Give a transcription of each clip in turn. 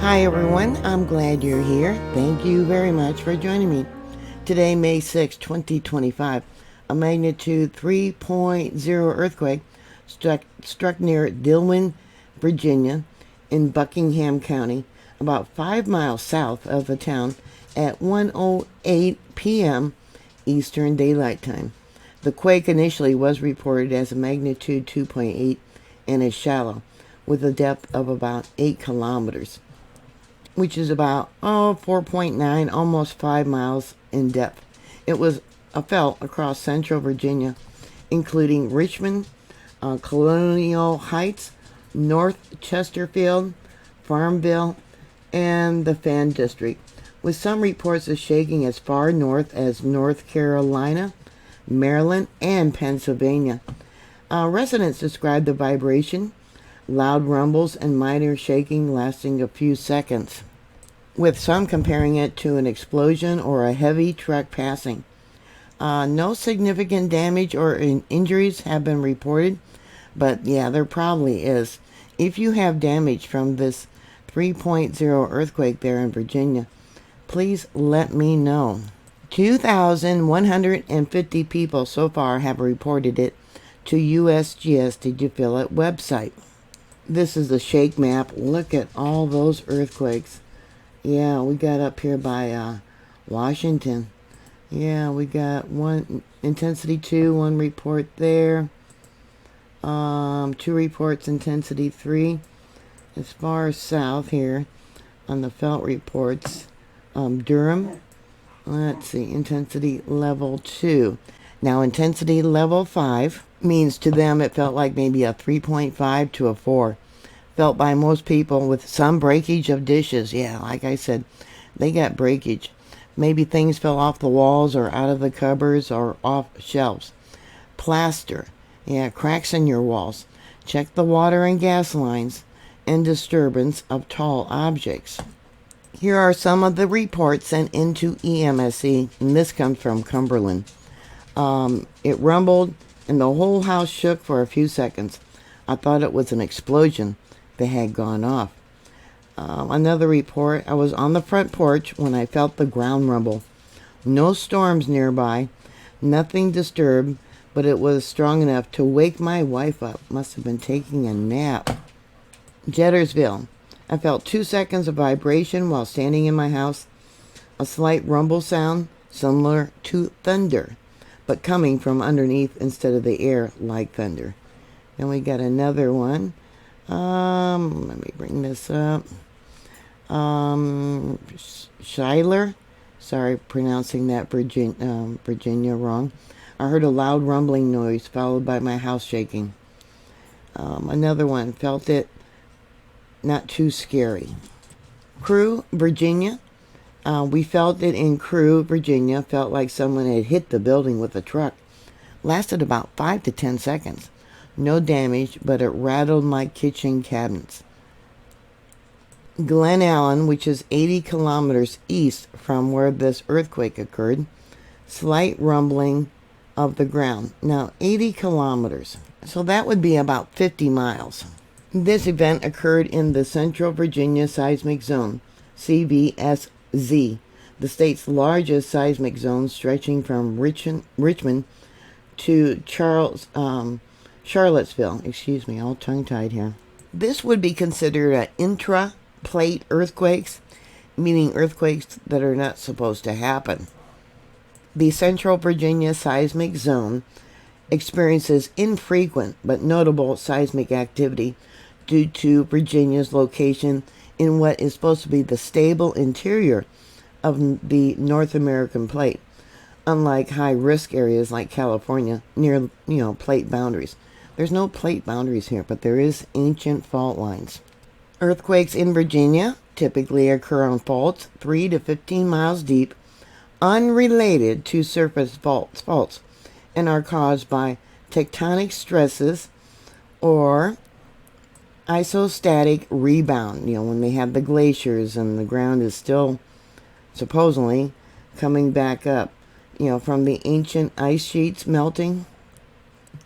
Hi everyone, I'm glad you're here. Thank you very much for joining me. Today, May 6, 2025, a magnitude 3.0 earthquake struck near Dillwyn, Virginia, in Buckingham County, about 5 miles south of the town at 1:08 p.m. Eastern Daylight Time. The quake initially was reported as a magnitude 2.8 and is shallow, with a depth of about 8 kilometers. Which is about 4.9, almost 5 miles in depth. It was felt across central Virginia, including Richmond, Colonial Heights, North Chesterfield, Farmville, and the Fan District, with some reports of shaking as far north as North Carolina, Maryland, and Pennsylvania. Residents described the vibration, loud rumbles, and minor shaking lasting a few seconds, with some comparing it to an explosion or a heavy truck passing. No significant damage or injuries have been reported, but yeah, there probably is. If you have damage from this 3.0 earthquake there in Virginia, please let me know. 2,150 people so far have reported it to USGS Did You Feel It website. This is the shake map. Look at all those earthquakes. Yeah, we got up here by Washington. Yeah, we got one intensity 2, one report there. 2 reports intensity 3. As far south here on the felt reports, Durham. Let's see, intensity level 2. Now intensity level 5 means to them it felt like maybe a 3.5 to a 4. Felt by most people with some breakage of dishes. Yeah, like I said, they got breakage. Maybe things fell off the walls or out of the cupboards or off shelves. Plaster. Yeah, cracks in your walls. Check the water and gas lines and disturbance of tall objects. Here are some of the reports sent into EMSE, and this comes from Cumberland. It rumbled and the whole house shook for a few seconds. I thought it was an explosion that had gone off. Another report, I was on the front porch when I felt the ground rumble. No storms nearby, nothing disturbed, but it was strong enough to wake my wife up. Must have been taking a nap. Jettersville, I felt 2 seconds of vibration while standing in my house. A slight rumble sound similar to thunder, but coming from underneath instead of the air like thunder. Then we got another one. Let me bring this up. Schuyler. Sorry, pronouncing that Virginia wrong. I heard a loud rumbling noise followed by my house shaking. Another one, felt it not too scary. Crewe, Virginia. We felt it in Crewe, Virginia. Felt like someone had hit the building with a truck. Lasted about 5 to 10 seconds. No damage, but it rattled my kitchen cabinets. Glen Allen, which is 80 kilometers east from where this earthquake occurred. Slight rumbling of the ground. Now, 80 kilometers. So that would be about 50 miles. This event occurred in the Central Virginia Seismic Zone, CVSZ, the state's largest seismic zone stretching from Richmond to Charlottesville. Excuse me, all tongue-tied here. This would be considered an intra-plate earthquakes, meaning earthquakes that are not supposed to happen. The Central Virginia Seismic Zone experiences infrequent but notable seismic activity due to Virginia's location in what is supposed to be the stable interior of the North American plate, unlike high-risk areas like California near, plate boundaries. There's no plate boundaries here, but there is ancient fault lines. Earthquakes in Virginia typically occur on faults 3 to 15 miles deep, unrelated to surface faults, and are caused by tectonic stresses or isostatic rebound, when they have the glaciers and the ground is still supposedly coming back up, from the ancient ice sheets melting.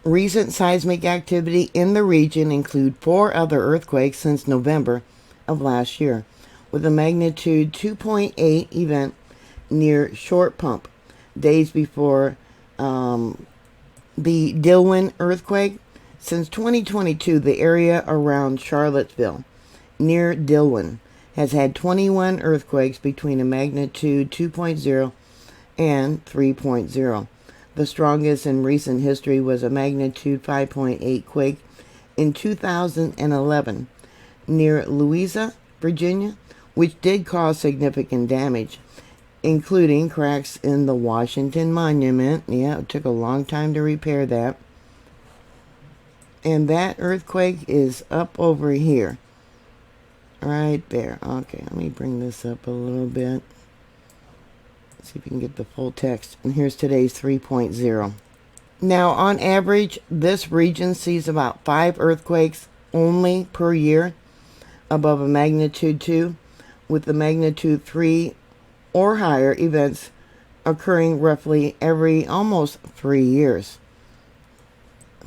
Recent seismic activity in the region include 4 other earthquakes since November of last year, with a magnitude 2.8 event near Short Pump, days before the Dillwyn earthquake. Since 2022, the area around Charlottesville, near Dillwyn, has had 21 earthquakes between a magnitude 2.0 and 3.0. The strongest in recent history was a magnitude 5.8 quake in 2011 near Louisa, Virginia, which did cause significant damage, including cracks in the Washington Monument. Yeah, it took a long time to repair that. And that earthquake is up over here. Right there. Okay, let me bring this up a little bit. See if you can get the full text. And here's today's 3.0. Now, on average, this region sees about 5 earthquakes only per year above a magnitude 2, with the magnitude 3 or higher events occurring roughly every almost 3 years.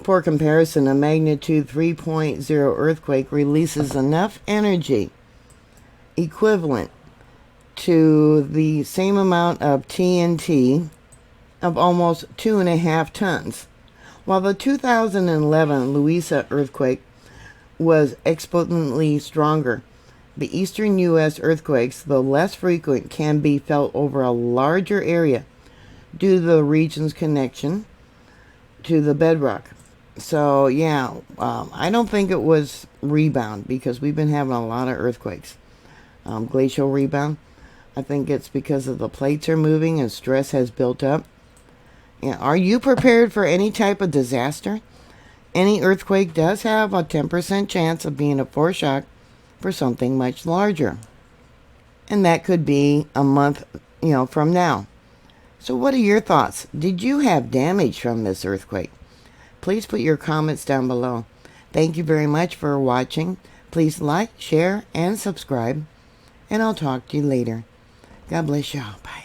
For comparison, a magnitude 3.0 earthquake releases enough energy equivalent to the same amount of TNT of almost 2.5 tons, while the 2011 Louisa earthquake was exponentially stronger. The eastern U.S. earthquakes, though less frequent, can be felt over a larger area due to the region's connection to the bedrock. So, yeah, I don't think it was rebound, because we've been having a lot of earthquakes. Glacial rebound. I think it's because of the plates are moving and stress has built up. Yeah, are you prepared for any type of disaster? Any earthquake does have a 10% chance of being a foreshock for something much larger. And that could be a month, from now. So what are your thoughts? Did you have damage from this earthquake? Please put your comments down below. Thank you very much for watching. Please like, share, and subscribe. And I'll talk to you later. God bless y'all. Bye.